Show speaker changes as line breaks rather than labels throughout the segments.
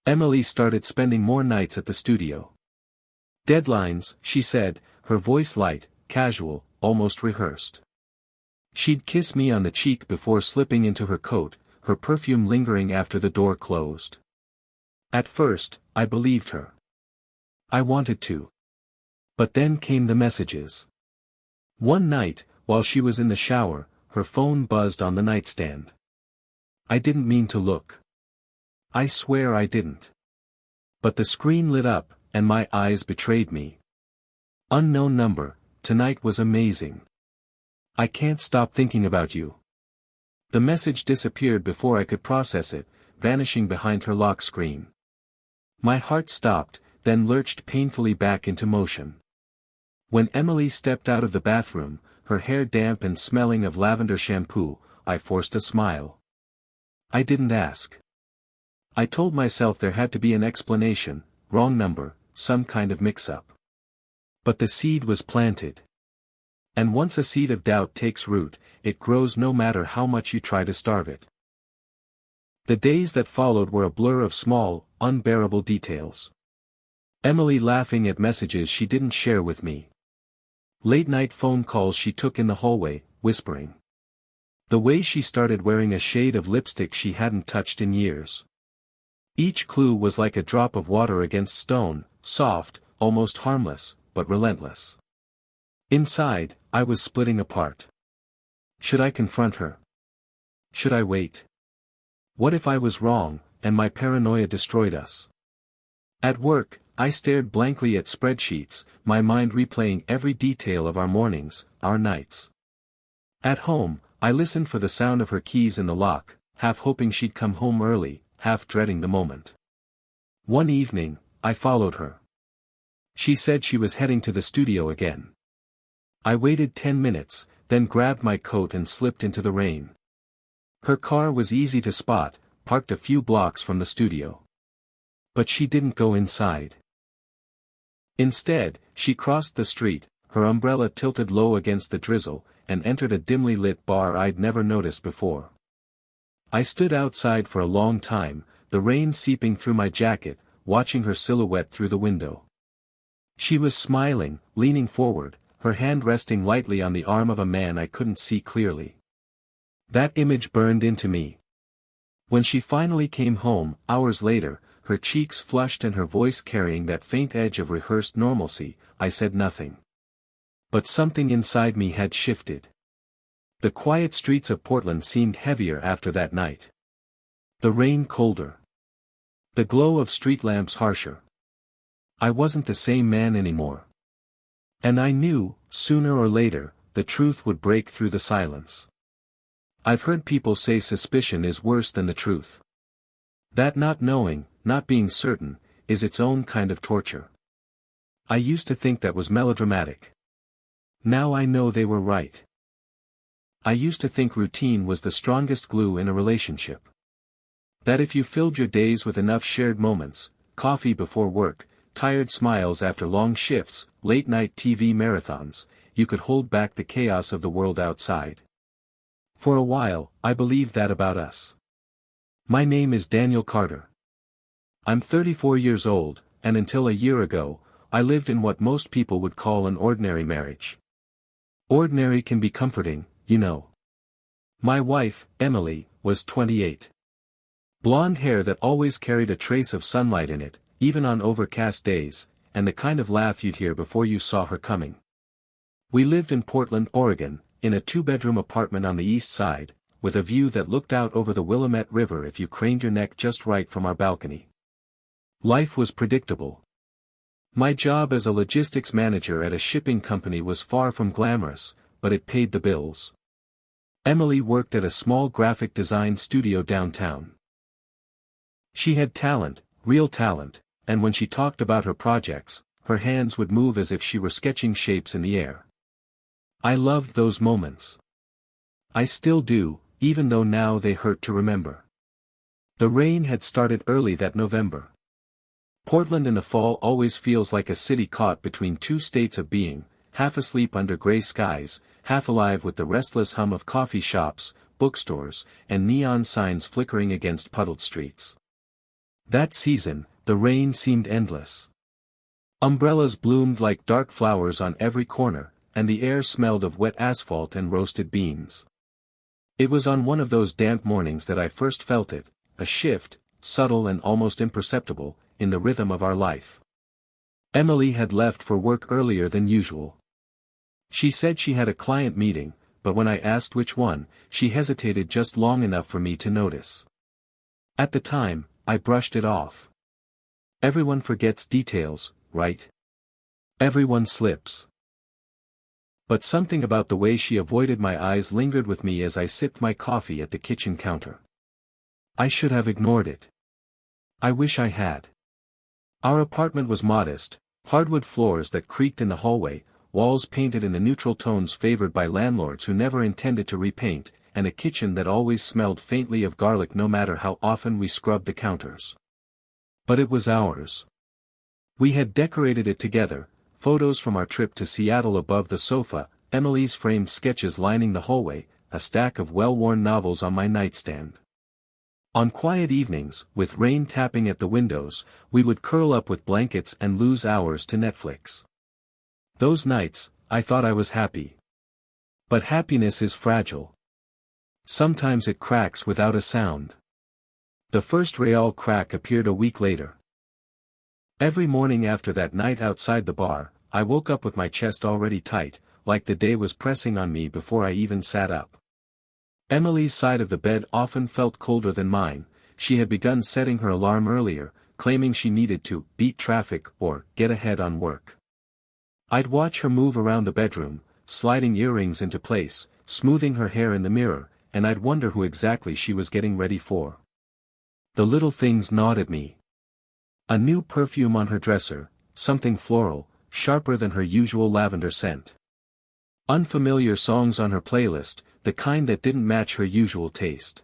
Emily started spending more nights at the studio. Deadlines, she said, her voice light, casual, almost rehearsed. She'd kiss me on the cheek before slipping into her coat, her perfume lingering after the door closed. At first, I believed her. I wanted to. But then came the messages. One night, while she was in the shower, her phone buzzed on the nightstand. I didn't mean to look. I swear I didn't. But the screen lit up, and my eyes betrayed me. Unknown number, tonight was amazing. I can't stop thinking about you. The message disappeared before I could process it, vanishing behind her lock screen. My heart stopped, then lurched painfully back into motion. When Emily stepped out of the bathroom, her hair damp and smelling of lavender shampoo, I forced a smile. I didn't ask. I told myself there had to be an explanation, wrong number, some kind of mix-up. But the seed was planted. And once a seed of doubt takes root, it grows no matter how much you try to starve it. The days that followed were a blur of small, unbearable details. Emily laughing at messages she didn't share with me. Late-night phone calls she took in the hallway, whispering. The way she started wearing a shade of lipstick she hadn't touched in years. Each clue was like a drop of water against stone, soft, almost harmless, but relentless. Inside, I was splitting apart. Should I confront her? Should I wait? What if I was wrong, and my paranoia destroyed us? At work, I stared blankly at spreadsheets, my mind replaying every detail of our mornings, our nights. At home, I listened for the sound of her keys in the lock, half hoping she'd come home early, half dreading the moment. One evening, I followed her. She said she was heading to the studio again. I waited 10 minutes, then grabbed my coat and slipped into the rain. Her car was easy to spot, parked a few blocks from the studio. But she didn't go inside. Instead, she crossed the street, her umbrella tilted low against the drizzle, and entered a dimly lit bar I'd never noticed before. I stood outside for a long time, the rain seeping through my jacket, watching her silhouette through the window. She was smiling, leaning forward, her hand resting lightly on the arm of a man I couldn't see clearly. That image burned into me. When she finally came home, hours later, her cheeks flushed and her voice carrying that faint edge of rehearsed normalcy, I said nothing. But something inside me had shifted. The quiet streets of Portland seemed heavier after that night. The rain colder. The glow of street lamps harsher. I wasn't the same man anymore. And I knew, sooner or later, the truth would break through the silence. I've heard people say suspicion is worse than the truth. That not knowing, not being certain, is its own kind of torture. I used to think that was melodramatic. Now I know they were right. I used to think routine was the strongest glue in a relationship. That if you filled your days with enough shared moments, coffee before work, tired smiles after long shifts, late-night TV marathons, you could hold back the chaos of the world outside. For a while, I believed that about us. My name is Daniel Carter. I'm 34 years old, and until a year ago, I lived in what most people would call an ordinary marriage. Ordinary can be comforting, you know. My wife, Emily, was 28. Blonde hair that always carried a trace of sunlight in it, even on overcast days, and the kind of laugh you'd hear before you saw her coming. We lived in Portland, Oregon, in a 2-bedroom apartment on the east side, with a view that looked out over the Willamette River if you craned your neck just right from our balcony. Life was predictable. My job as a logistics manager at a shipping company was far from glamorous, but it paid the bills. Emily worked at a small graphic design studio downtown. She had talent, real talent, and when she talked about her projects, her hands would move as if she were sketching shapes in the air. I loved those moments. I still do, even though now they hurt to remember. The rain had started early that November. Portland in the fall always feels like a city caught between two states of being, half asleep under gray skies, half alive with the restless hum of coffee shops, bookstores, and neon signs flickering against puddled streets. That season, the rain seemed endless. Umbrellas bloomed like dark flowers on every corner, and the air smelled of wet asphalt and roasted beans. It was on one of those damp mornings that I first felt it, a shift, subtle and almost imperceptible, in the rhythm of our life. Emily had left for work earlier than usual. She said she had a client meeting, but when I asked which one, she hesitated just long enough for me to notice. At the time, I brushed it off. Everyone forgets details, right? Everyone slips. But something about the way she avoided my eyes lingered with me as I sipped my coffee at the kitchen counter. I should have ignored it. I wish I had. Our apartment was modest, hardwood floors that creaked in the hallway, walls painted in the neutral tones favored by landlords who never intended to repaint, and a kitchen that always smelled faintly of garlic no matter how often we scrubbed the counters. But it was ours. We had decorated it together, photos from our trip to Seattle above the sofa, Emily's framed sketches lining the hallway, a stack of well-worn novels on my nightstand. On quiet evenings, with rain tapping at the windows, we would curl up with blankets and lose hours to Netflix. Those nights, I thought I was happy. But happiness is fragile. Sometimes it cracks without a sound. The first real crack appeared a week later. Every morning after that night outside the bar, I woke up with my chest already tight, like the day was pressing on me before I even sat up. Emily's side of the bed often felt colder than mine. She had begun setting her alarm earlier, claiming she needed to beat traffic or get ahead on work. I'd watch her move around the bedroom, sliding earrings into place, smoothing her hair in the mirror, and I'd wonder who exactly she was getting ready for. The little things gnawed at me. A new perfume on her dresser, something floral, sharper than her usual lavender scent. Unfamiliar songs on her playlist, the kind that didn't match her usual taste.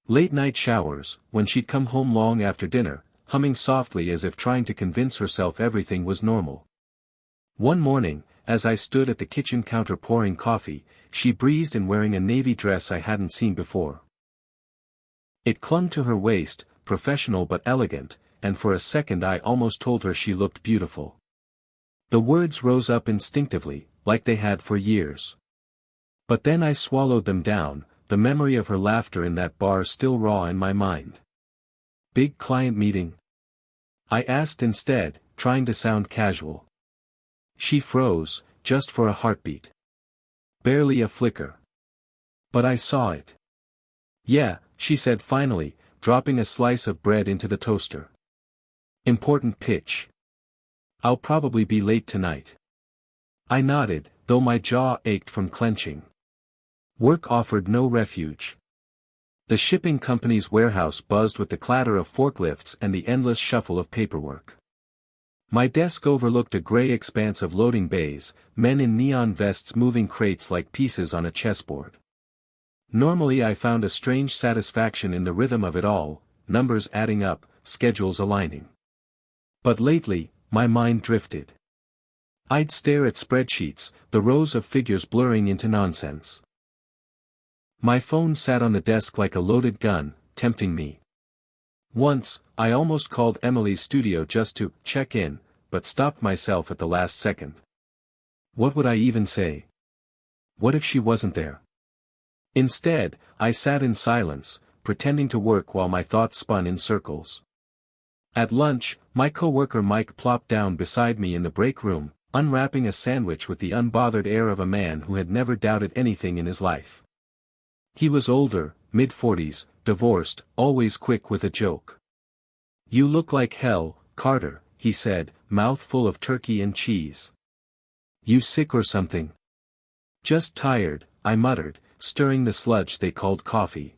Late-night showers, when she'd come home long after dinner, humming softly as if trying to convince herself everything was normal. One morning, as I stood at the kitchen counter pouring coffee, she breezed in wearing a navy dress I hadn't seen before. It clung to her waist, professional but elegant, and for a second I almost told her she looked beautiful. The words rose up instinctively, like they had for years. But then I swallowed them down, the memory of her laughter in that bar still raw in my mind. Big client meeting? I asked instead, trying to sound casual. She froze, just for a heartbeat. Barely a flicker. But I saw it. Yeah, she said finally, dropping a slice of bread into the toaster. Important pitch. I'll probably be late tonight. I nodded, though my jaw ached from clenching. Work offered no refuge. The shipping company's warehouse buzzed with the clatter of forklifts and the endless shuffle of paperwork. My desk overlooked a gray expanse of loading bays, men in neon vests moving crates like pieces on a chessboard. Normally I found a strange satisfaction in the rhythm of it all, numbers adding up, schedules aligning. But lately, my mind drifted. I'd stare at spreadsheets, the rows of figures blurring into nonsense. My phone sat on the desk like a loaded gun, tempting me. Once, I almost called Emily's studio just to check in, but stopped myself at the last second. What would I even say? What if she wasn't there? Instead, I sat in silence, pretending to work while my thoughts spun in circles. At lunch, my coworker Mike plopped down beside me in the break room, unwrapping a sandwich with the unbothered air of a man who had never doubted anything in his life. He was older, mid-40s, divorced, always quick with a joke. "You look like hell, Carter," he said, mouth full of turkey and cheese. "You sick or something?" "Just tired," I muttered, stirring the sludge they called coffee.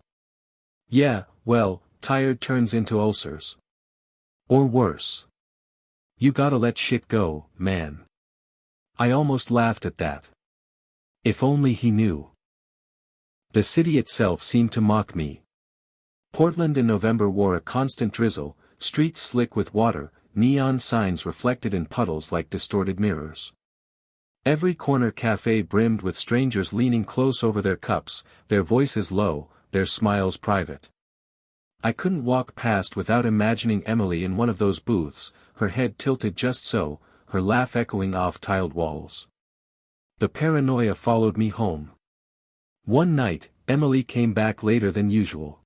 "Yeah, well, tired turns into ulcers. Or worse. You gotta let shit go, man." I almost laughed at that. If only he knew. The city itself seemed to mock me. Portland in November wore a constant drizzle, streets slick with water, neon signs reflected in puddles like distorted mirrors. Every corner cafe brimmed with strangers leaning close over their cups, their voices low, their smiles private. I couldn't walk past without imagining Emily in one of those booths, her head tilted just so, her laugh echoing off tiled walls. The paranoia followed me home. One night, Emily came back later than usual.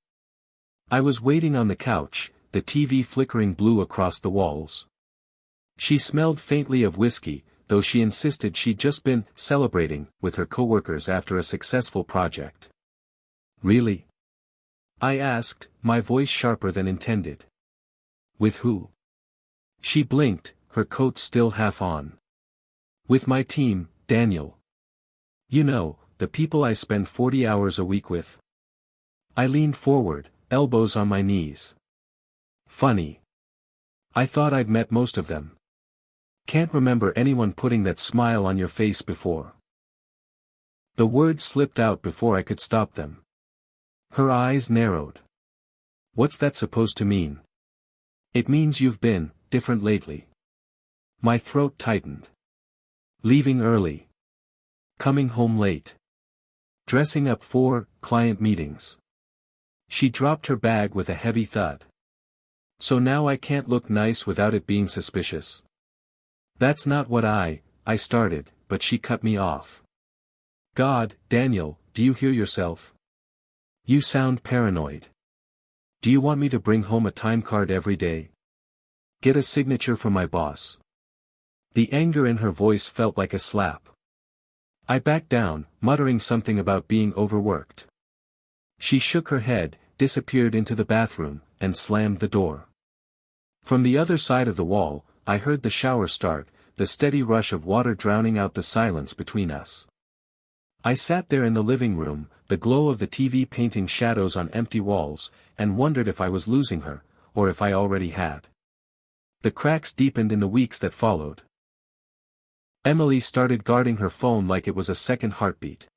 I was waiting on the couch, the TV flickering blue across the walls. She smelled faintly of whiskey, though she insisted she'd just been celebrating with her coworkers after a successful project. Really? I asked, my voice sharper than intended. With who? She blinked, her coat still half on. With my team, Daniel. You know, the people I spend 40 hours a week with. I leaned forward, elbows on my knees. Funny. I thought I'd met most of them. Can't remember anyone putting that smile on your face before. The words slipped out before I could stop them. Her eyes narrowed. What's that supposed to mean? It means you've been different lately. My throat tightened. Leaving early. Coming home late. Dressing up for client meetings. She dropped her bag with a heavy thud. So now I can't look nice without it being suspicious. That's not what I started, but she cut me off. God, Daniel, do you hear yourself? You sound paranoid. Do you want me to bring home a time card every day? Get a signature from my boss? The anger in her voice felt like a slap. I backed down, muttering something about being overworked. She shook her head, disappeared into the bathroom, and slammed the door. From the other side of the wall, I heard the shower start, the steady rush of water drowning out the silence between us. I sat there in the living room, the glow of the TV painting shadows on empty walls, and wondered if I was losing her, or if I already had. The cracks deepened in the weeks that followed. Emily started guarding her phone like it was a second heartbeat.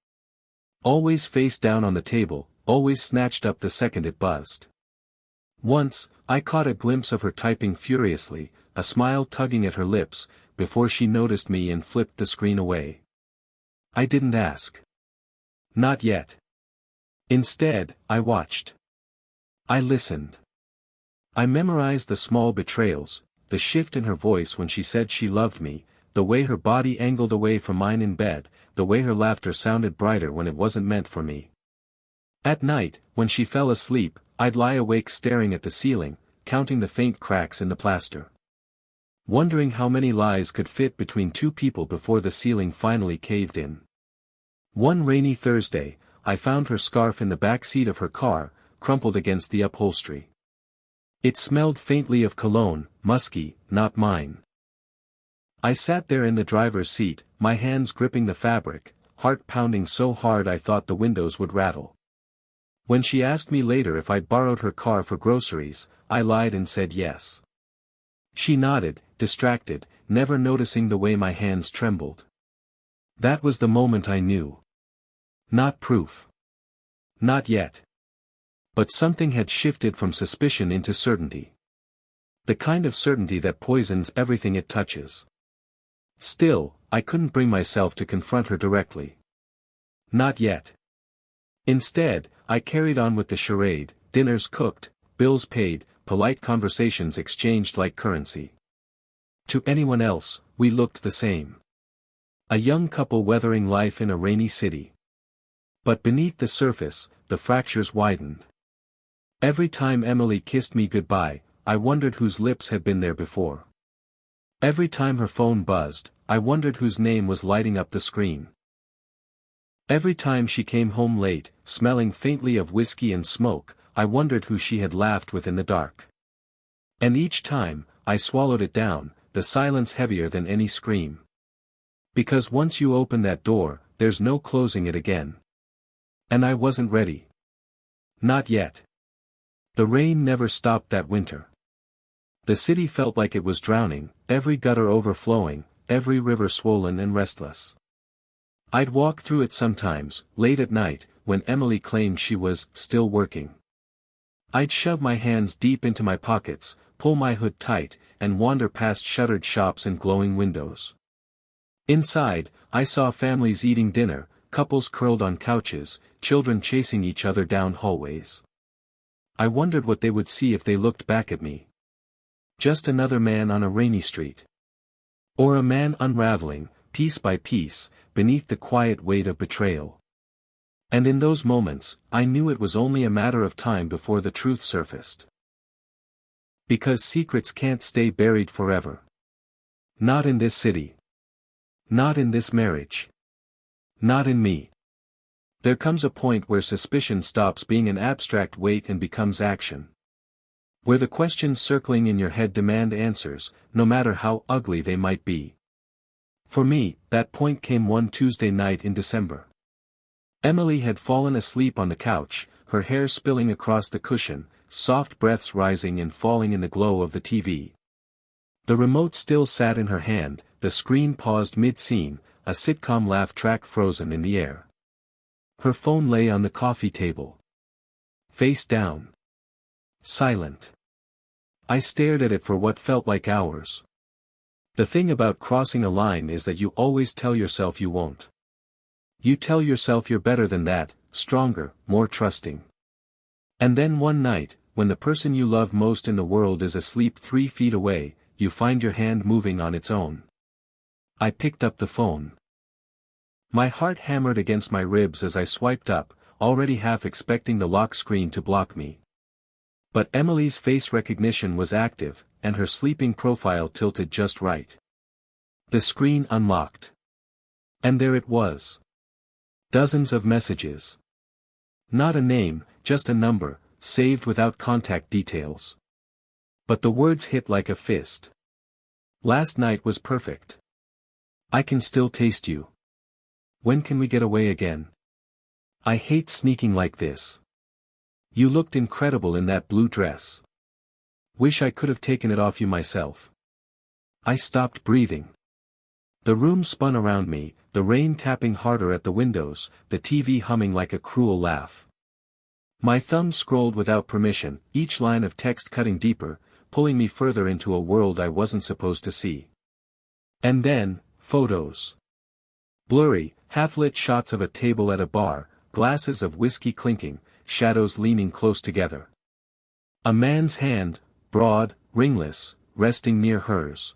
Always face down on the table, always snatched up the second it buzzed. Once, I caught a glimpse of her typing furiously, a smile tugging at her lips, before she noticed me and flipped the screen away. I didn't ask. Not yet. Instead, I watched. I listened. I memorized the small betrayals, the shift in her voice when she said she loved me, the way her body angled away from mine in bed, the way her laughter sounded brighter when it wasn't meant for me. At night, when she fell asleep, I'd lie awake staring at the ceiling, counting the faint cracks in the plaster. Wondering how many lies could fit between two people before the ceiling finally caved in. One rainy Thursday, I found her scarf in the back seat of her car, crumpled against the upholstery. It smelled faintly of cologne, musky, not mine. I sat there in the driver's seat, my hands gripping the fabric, heart pounding so hard I thought the windows would rattle. When she asked me later if I'd borrowed her car for groceries, I lied and said yes. She nodded, distracted, never noticing the way my hands trembled. That was the moment I knew. Not proof. Not yet. But something had shifted from suspicion into certainty. The kind of certainty that poisons everything it touches. Still, I couldn't bring myself to confront her directly. Not yet. Instead, I carried on with the charade, dinners cooked, bills paid, polite conversations exchanged like currency. To anyone else, we looked the same. A young couple weathering life in a rainy city. But beneath the surface, the fractures widened. Every time Emily kissed me goodbye, I wondered whose lips had been there before. Every time her phone buzzed, I wondered whose name was lighting up the screen. Every time she came home late, smelling faintly of whiskey and smoke, I wondered who she had laughed with in the dark. And each time, I swallowed it down, the silence heavier than any scream. Because once you open that door, there's no closing it again. And I wasn't ready. Not yet. The rain never stopped that winter. The city felt like it was drowning, every gutter overflowing, every river swollen and restless. I'd walk through it sometimes, late at night, when Emily claimed she was still working. I'd shove my hands deep into my pockets, pull my hood tight, and wander past shuttered shops and glowing windows. Inside, I saw families eating dinner, couples curled on couches, children chasing each other down hallways. I wondered what they would see if they looked back at me. Just another man on a rainy street. Or a man unraveling, piece by piece, beneath the quiet weight of betrayal. And in those moments, I knew it was only a matter of time before the truth surfaced. Because secrets can't stay buried forever. Not in this city. Not in this marriage. Not in me. There comes a point where suspicion stops being an abstract weight and becomes action. Where the questions circling in your head demand answers, no matter how ugly they might be. For me, that point came one Tuesday night in December. Emily had fallen asleep on the couch, her hair spilling across the cushion, soft breaths rising and falling in the glow of the TV. The remote still sat in her hand, the screen paused mid-scene, a sitcom laugh track frozen in the air. Her phone lay on the coffee table. Face down. Silent. I stared at it for what felt like hours. The thing about crossing a line is that you always tell yourself you won't. You tell yourself you're better than that, stronger, more trusting. And then one night, when the person you love most in the world is asleep 3 feet away, you find your hand moving on its own. I picked up the phone. My heart hammered against my ribs as I swiped up, already half expecting the lock screen to block me. But Emily's face recognition was active, and her sleeping profile tilted just right. The screen unlocked. And there it was. Dozens of messages. Not a name, just a number, saved without contact details. But the words hit like a fist. Last night was perfect. I can still taste you. When can we get away again? I hate sneaking like this. You looked incredible in that blue dress. Wish I could have taken it off you myself. I stopped breathing. The room spun around me, the rain tapping harder at the windows, the TV humming like a cruel laugh. My thumb scrolled without permission, each line of text cutting deeper, pulling me further into a world I wasn't supposed to see. And then, photos. Blurry, half-lit shots of a table at a bar, glasses of whiskey clinking, shadows leaning close together. A man's hand, broad, ringless, resting near hers.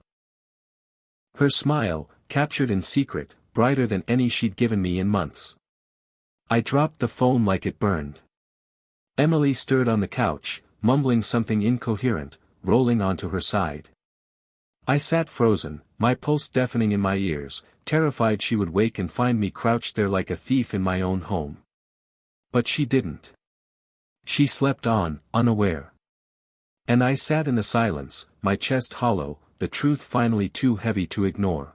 Her smile, captured in secret, brighter than any she'd given me in months. I dropped the phone like it burned. Emily stirred on the couch, mumbling something incoherent, rolling onto her side. I sat frozen, my pulse deafening in my ears, terrified she would wake and find me crouched there like a thief in my own home. But she didn't. She slept on, unaware. And I sat in the silence, my chest hollow, the truth finally too heavy to ignore.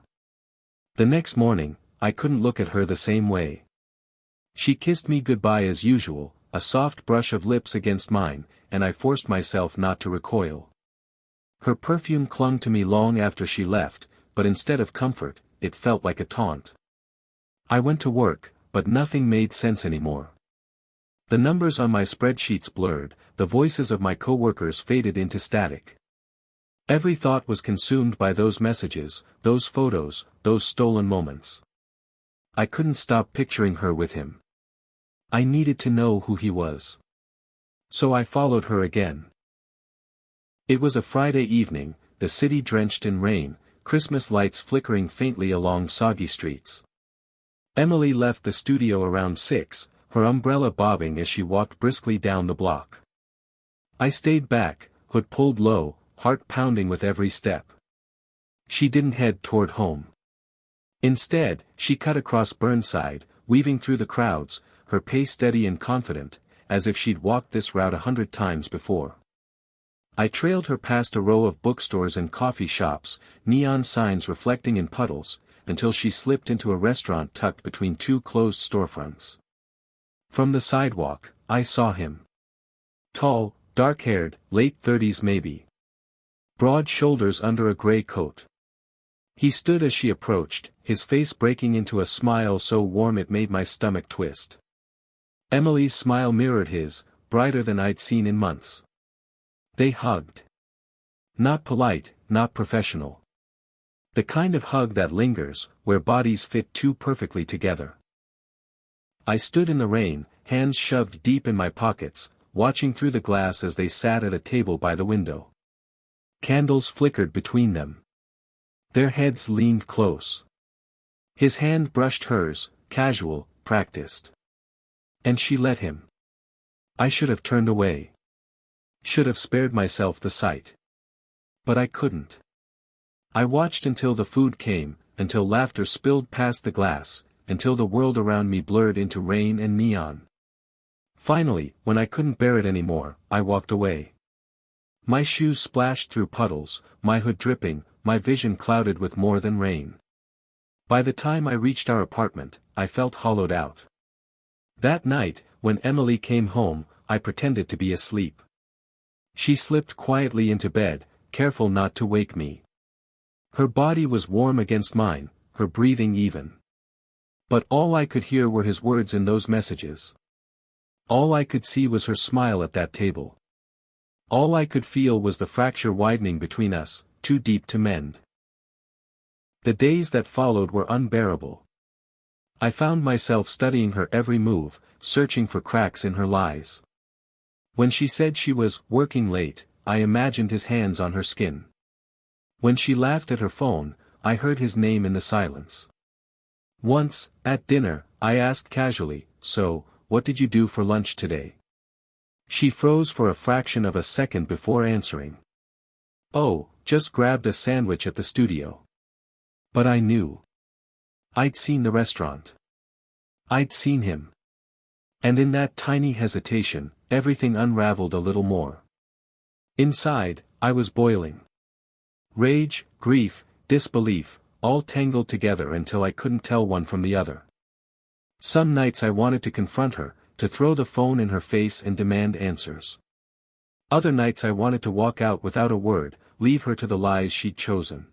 The next morning, I couldn't look at her the same way. She kissed me goodbye as usual, a soft brush of lips against mine, and I forced myself not to recoil. Her perfume clung to me long after she left, but instead of comfort, it felt like a taunt. I went to work, but nothing made sense anymore. The numbers on my spreadsheets blurred, the voices of my coworkers faded into static. Every thought was consumed by those messages, those photos, those stolen moments. I couldn't stop picturing her with him. I needed to know who he was. So I followed her again. It was a Friday evening, the city drenched in rain, Christmas lights flickering faintly along soggy streets. Emily left the studio around 6, her umbrella bobbing as she walked briskly down the block. I stayed back, hood pulled low, heart pounding with every step. She didn't head toward home. Instead, she cut across Burnside, weaving through the crowds, her pace steady and confident, as if she'd walked this route 100 times before. I trailed her past a row of bookstores and coffee shops, neon signs reflecting in puddles, until she slipped into a restaurant tucked between 2 closed storefronts. From the sidewalk, I saw him. Tall, dark-haired, late 30s maybe. Broad shoulders under a gray coat. He stood as she approached, his face breaking into a smile so warm it made my stomach twist. Emily's smile mirrored his, brighter than I'd seen in months. They hugged. Not polite, not professional. The kind of hug that lingers, where bodies fit too perfectly together. I stood in the rain, hands shoved deep in my pockets, watching through the glass as they sat at a table by the window. Candles flickered between them. Their heads leaned close. His hand brushed hers, casual, practiced. And she let him. I should have turned away. Should have spared myself the sight. But I couldn't. I watched until the food came, until laughter spilled past the glass, until the world around me blurred into rain and neon. Finally, when I couldn't bear it anymore, I walked away. My shoes splashed through puddles, my hood dripping, my vision clouded with more than rain. By the time I reached our apartment, I felt hollowed out. That night, when Emily came home, I pretended to be asleep. She slipped quietly into bed, careful not to wake me. Her body was warm against mine, her breathing even. But all I could hear were his words in those messages. All I could see was her smile at that table. All I could feel was the fracture widening between us, too deep to mend. The days that followed were unbearable. I found myself studying her every move, searching for cracks in her lies. When she said she was working late, I imagined his hands on her skin. When she laughed at her phone, I heard his name in the silence. Once, at dinner, I asked casually, "So, what did you do for lunch today?" She froze for a fraction of a second before answering. "Oh, just grabbed a sandwich at the studio." But I knew. I'd seen the restaurant. I'd seen him. And in that tiny hesitation, everything unraveled a little more. Inside, I was boiling. Rage, grief, disbelief, all tangled together until I couldn't tell one from the other. Some nights I wanted to confront her, to throw the phone in her face and demand answers. Other nights I wanted to walk out without a word, leave her to the lies she'd chosen.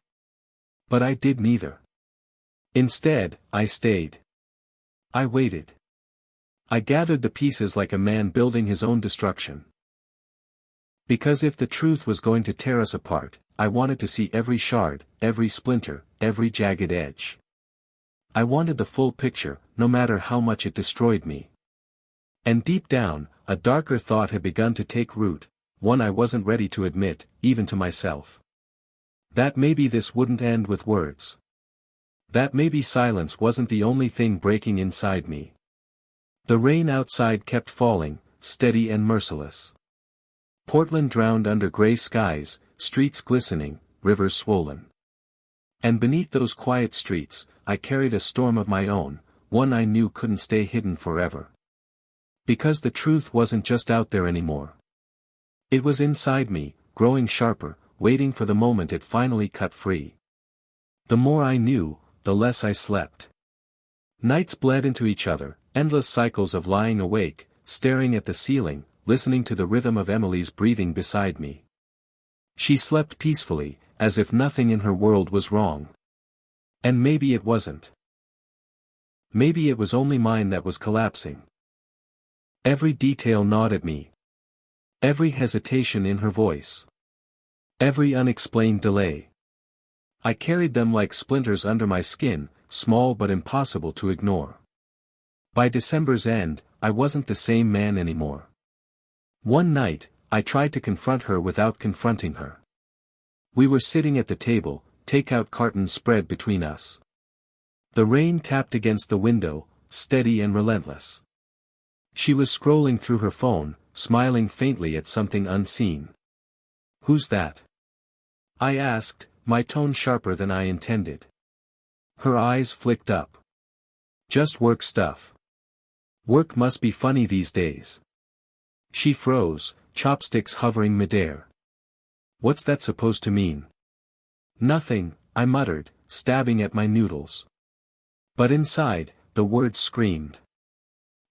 But I did neither. Instead, I stayed. I waited. I gathered the pieces like a man building his own destruction. Because if the truth was going to tear us apart, I wanted to see every shard, every splinter, every jagged edge. I wanted the full picture, no matter how much it destroyed me. And deep down, a darker thought had begun to take root, one I wasn't ready to admit, even to myself. That maybe this wouldn't end with words. That maybe silence wasn't the only thing breaking inside me. The rain outside kept falling, steady and merciless. Portland drowned under gray skies, streets glistening, rivers swollen. And beneath those quiet streets, I carried a storm of my own, one I knew couldn't stay hidden forever. Because the truth wasn't just out there anymore. It was inside me, growing sharper, waiting for the moment it finally cut free. The more I knew, the less I slept. Nights bled into each other, endless cycles of lying awake, staring at the ceiling, listening to the rhythm of Emily's breathing beside me. She slept peacefully, as if nothing in her world was wrong. And maybe it wasn't. Maybe it was only mine that was collapsing. Every detail gnawed at me. Every hesitation in her voice. Every unexplained delay. I carried them like splinters under my skin, small but impossible to ignore. By December's end, I wasn't the same man anymore. One night, I tried to confront her without confronting her. We were sitting at the table, takeout cartons spread between us. The rain tapped against the window, steady and relentless. She was scrolling through her phone, smiling faintly at something unseen. "Who's that?" I asked, my tone sharper than I intended. Her eyes flicked up. "Just work stuff. Work must be funny these days." She froze, chopsticks hovering midair. "What's that supposed to mean?" "Nothing," I muttered, stabbing at my noodles. But inside, the words screamed.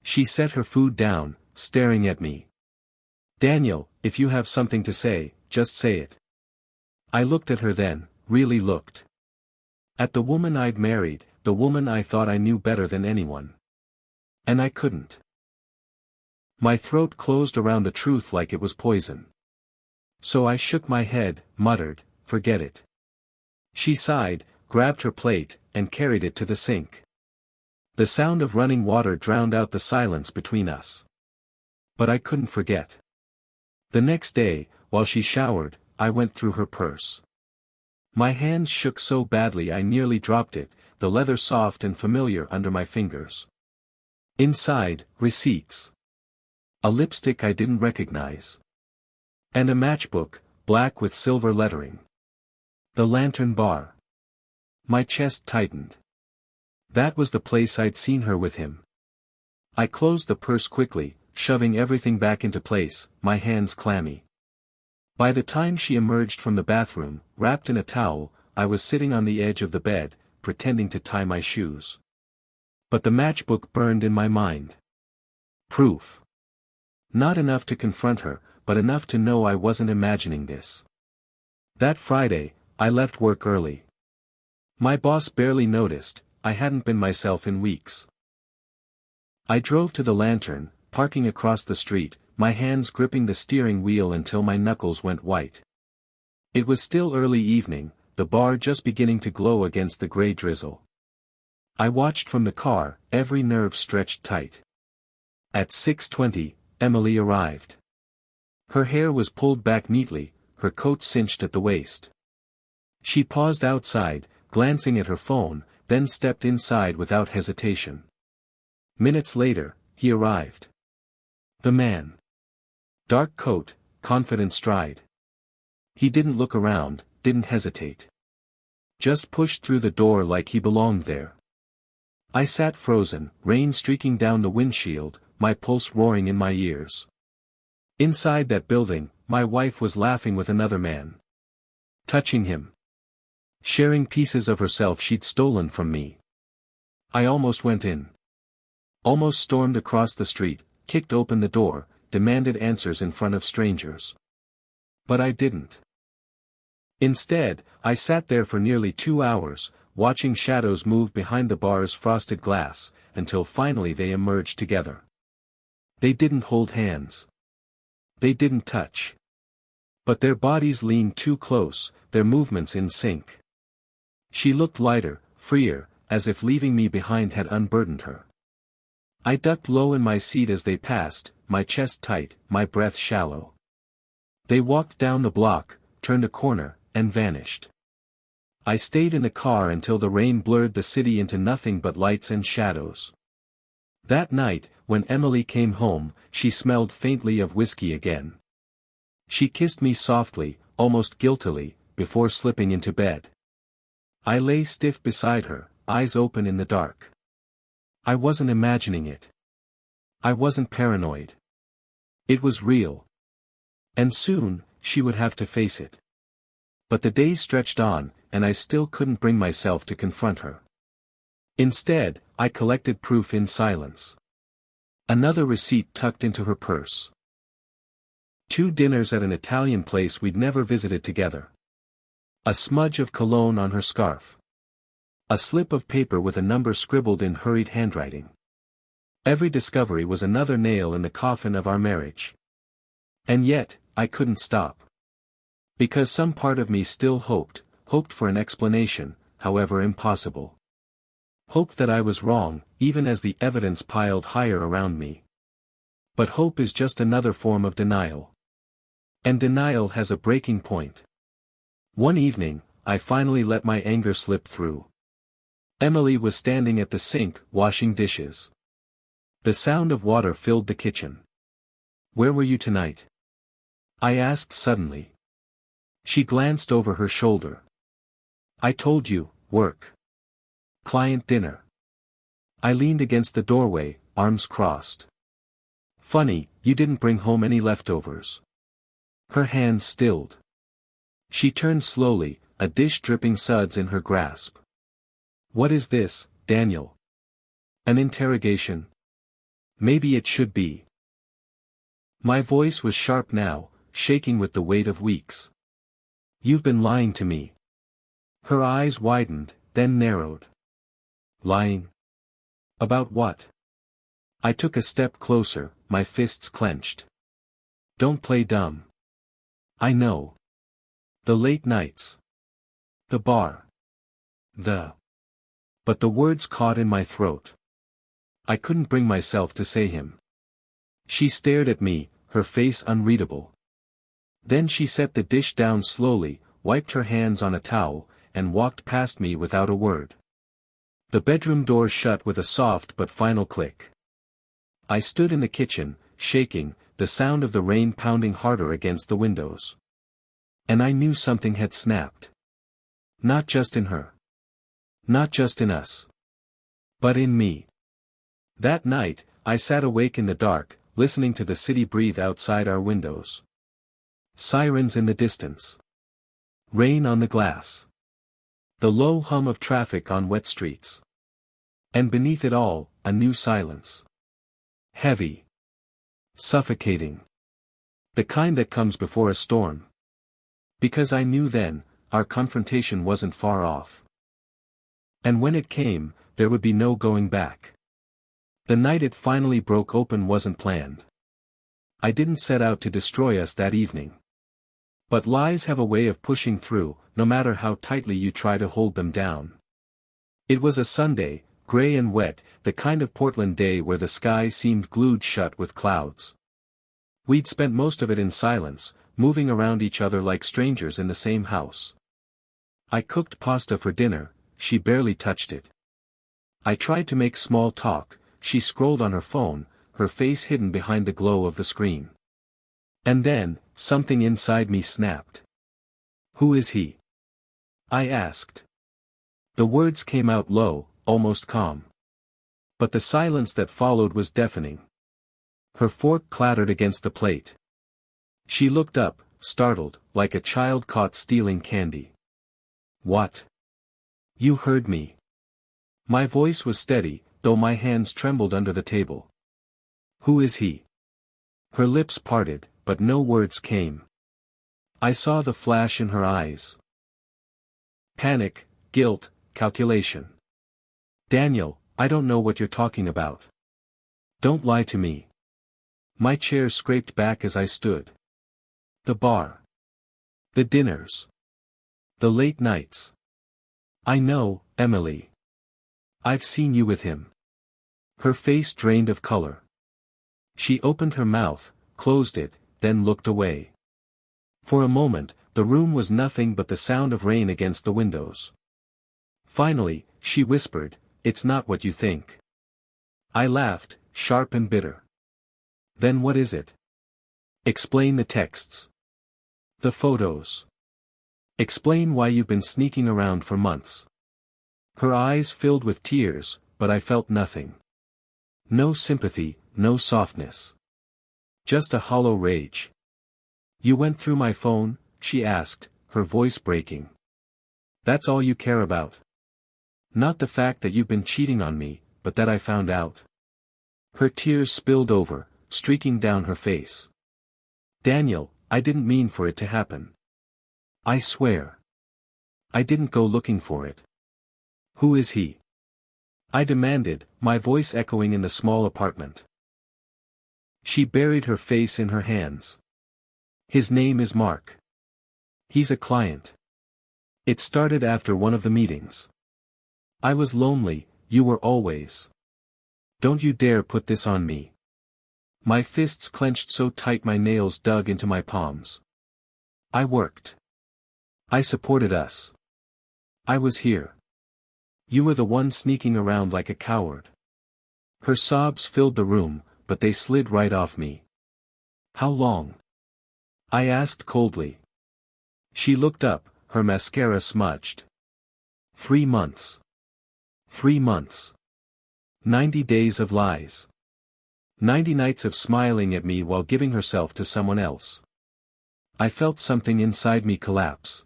She set her food down, staring at me. "Daniel, if you have something to say, just say it." I looked at her then, really looked. At the woman I'd married, the woman I thought I knew better than anyone. And I couldn't. My throat closed around the truth like it was poison. So I shook my head, muttered, "Forget it." She sighed, grabbed her plate, and carried it to the sink. The sound of running water drowned out the silence between us. But I couldn't forget. The next day, while she showered, I went through her purse. My hands shook so badly I nearly dropped it, the leather soft and familiar under my fingers. Inside, receipts. A lipstick I didn't recognize. And a matchbook, black with silver lettering. The lantern bar. My chest tightened. That was the place I'd seen her with him. I closed the purse quickly, shoving everything back into place, my hands clammy. By the time she emerged from the bathroom, wrapped in a towel, I was sitting on the edge of the bed, pretending to tie my shoes. But the matchbook burned in my mind. Proof. Not enough to confront her, but enough to know I wasn't imagining this. That Friday, I left work early. My boss barely noticed, I hadn't been myself in weeks. I drove to the lantern, parking across the street, my hands gripping the steering wheel until my knuckles went white. It was still early evening, the bar just beginning to glow against the gray drizzle. I watched from the car, every nerve stretched tight. At 6:20, Emily arrived. Her hair was pulled back neatly, her coat cinched at the waist. She paused outside, glancing at her phone, then stepped inside without hesitation. Minutes later, he arrived. The man. Dark coat, confident stride. He didn't look around, didn't hesitate. Just pushed through the door like he belonged there. I sat frozen, rain streaking down the windshield, my pulse roaring in my ears. Inside that building, my wife was laughing with another man. Touching him. Sharing pieces of herself she'd stolen from me. I almost went in. Almost stormed across the street, kicked open the door, demanded answers in front of strangers. But I didn't. Instead, I sat there for nearly 2 hours, watching shadows move behind the bar's frosted glass, until finally they emerged together. They didn't hold hands. They didn't touch. But their bodies leaned too close, their movements in sync. She looked lighter, freer, as if leaving me behind had unburdened her. I ducked low in my seat as they passed, my chest tight, my breath shallow. They walked down the block, turned a corner, and vanished. I stayed in the car until the rain blurred the city into nothing but lights and shadows. That night, when Emily came home, she smelled faintly of whiskey again. She kissed me softly, almost guiltily, before slipping into bed. I lay stiff beside her, eyes open in the dark. I wasn't imagining it. I wasn't paranoid. It was real. And soon, she would have to face it. But the days stretched on, and I still couldn't bring myself to confront her. Instead, I collected proof in silence. Another receipt tucked into her purse. 2 dinners at an Italian place we'd never visited together. A smudge of cologne on her scarf. A slip of paper with a number scribbled in hurried handwriting. Every discovery was another nail in the coffin of our marriage. And yet, I couldn't stop. Because some part of me still hoped for an explanation, however impossible. Hoped that I was wrong, even as the evidence piled higher around me. But hope is just another form of denial. And denial has a breaking point. One evening, I finally let my anger slip through. Emily was standing at the sink, washing dishes. The sound of water filled the kitchen. "Where were you tonight?" I asked suddenly. She glanced over her shoulder. "I told you, work. Client dinner." I leaned against the doorway, arms crossed. "Funny, you didn't bring home any leftovers." Her hands stilled. She turned slowly, a dish dripping suds in her grasp. "What is this, Daniel? An interrogation? Maybe it should be." My voice was sharp now, shaking with the weight of weeks. "You've been lying to me." Her eyes widened, then narrowed. "Lying? About what?" I took a step closer, my fists clenched. "Don't play dumb. I know. The late nights. The bar. But the words caught in my throat. I couldn't bring myself to say him. She stared at me, her face unreadable. Then she set the dish down slowly, wiped her hands on a towel, and walked past me without a word. The bedroom door shut with a soft but final click. I stood in the kitchen, shaking, the sound of the rain pounding harder against the windows. And I knew something had snapped. Not just in her. Not just in us. But in me. That night, I sat awake in the dark, listening to the city breathe outside our windows. Sirens in the distance. Rain on the glass. The low hum of traffic on wet streets. And beneath it all, a new silence. Heavy. Suffocating. The kind that comes before a storm. Because I knew then, our confrontation wasn't far off. And when it came, there would be no going back. The night it finally broke open wasn't planned. I didn't set out to destroy us that evening. But lies have a way of pushing through, no matter how tightly you try to hold them down. It was a Sunday, gray and wet, the kind of Portland day where the sky seemed glued shut with clouds. We'd spent most of it in silence, moving around each other like strangers in the same house. I cooked pasta for dinner, she barely touched it. I tried to make small talk, she scrolled on her phone, her face hidden behind the glow of the screen. And then, something inside me snapped. Who is he? I asked. The words came out low, almost calm. But the silence that followed was deafening. Her fork clattered against the plate. She looked up, startled, like a child caught stealing candy. What? You heard me. My voice was steady, though my hands trembled under the table. Who is he? Her lips parted, but no words came. I saw the flash in her eyes. Panic, guilt, calculation. Daniel, I don't know what you're talking about. Don't lie to me. My chair scraped back as I stood. The bar. The dinners. The late nights. I know, Emily. I've seen you with him. Her face drained of color. She opened her mouth, closed it, then looked away. For a moment, the room was nothing but the sound of rain against the windows. Finally, she whispered, "It's not what you think." I laughed, sharp and bitter. Then what is it? Explain the texts. The photos. Explain why you've been sneaking around for months. Her eyes filled with tears, but I felt nothing. No sympathy, no softness. Just a hollow rage. You went through my phone, she asked, her voice breaking. That's all you care about? Not the fact that you've been cheating on me, but that I found out. Her tears spilled over, streaking down her face. Daniel, I didn't mean for it to happen. I swear. I didn't go looking for it. Who is he? I demanded, my voice echoing in the small apartment. She buried her face in her hands. His name is Mark. He's a client. It started after one of the meetings. I was lonely, you were always. Don't you dare put this on me. My fists clenched so tight my nails dug into my palms. I worked. I supported us. I was here. You were the one sneaking around like a coward. Her sobs filled the room, but they slid right off me. How long? I asked coldly. She looked up, her mascara smudged. 3 months. 3 months. 90 days of lies. 90 nights of smiling at me while giving herself to someone else. I felt something inside me collapse.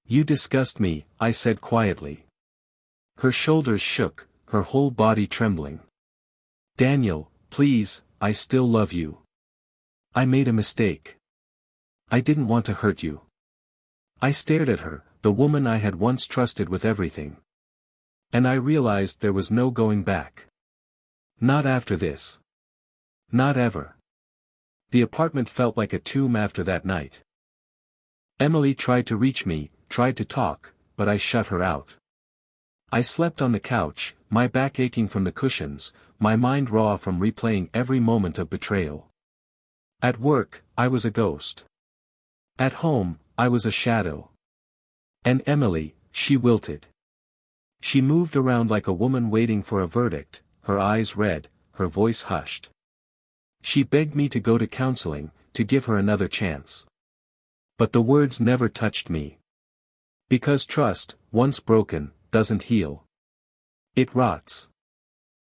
You disgust me, I said quietly. Her shoulders shook, her whole body trembling. Daniel, please, I still love you. I made a mistake. I didn't want to hurt you. I stared at her, the woman I had once trusted with everything. And I realized there was no going back. Not after this. Not ever. The apartment felt like a tomb after that night. Emily tried to reach me, tried to talk, but I shut her out. I slept on the couch, my back aching from the cushions, my mind raw from replaying every moment of betrayal. At work, I was a ghost. At home, I was a shadow. And Emily, she wilted. She moved around like a woman waiting for a verdict, her eyes red, her voice hushed. She begged me to go to counseling, to give her another chance. But the words never touched me. Because trust, once broken, doesn't heal. It rots.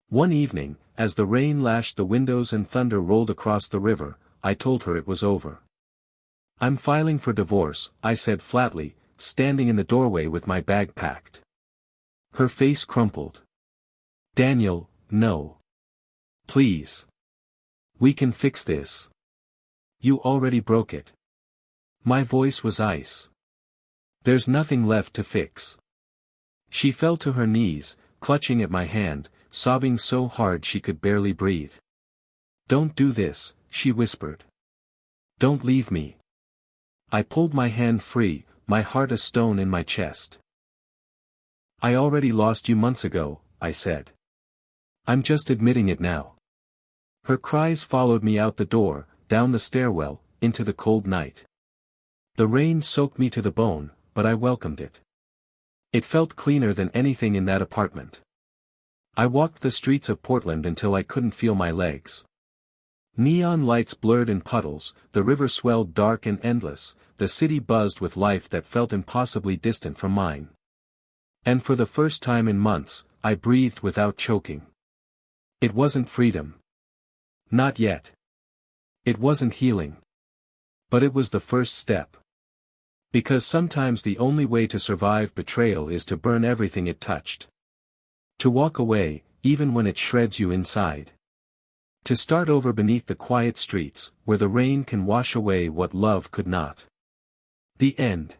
One evening, as the rain lashed the windows and thunder rolled across the river, I told her it was over. I'm filing for divorce, I said flatly, standing in the doorway with my bag packed. Her face crumpled. Daniel, no. Please. We can fix this. You already broke it. My voice was ice. There's nothing left to fix. She fell to her knees, clutching at my hand, sobbing so hard she could barely breathe. Don't do this, she whispered. Don't leave me. I pulled my hand free, my heart a stone in my chest. I already lost you months ago, I said. I'm just admitting it now. Her cries followed me out the door, down the stairwell, into the cold night. The rain soaked me to the bone, but I welcomed it. It felt cleaner than anything in that apartment. I walked the streets of Portland until I couldn't feel my legs. Neon lights blurred in puddles, the river swelled dark and endless, the city buzzed with life that felt impossibly distant from mine. And for the first time in months, I breathed without choking. It wasn't freedom. Not yet. It wasn't healing. But it was the first step. Because sometimes the only way to survive betrayal is to burn everything it touched. To walk away, even when it shreds you inside. To start over beneath the quiet streets, where the rain can wash away what love could not. The end.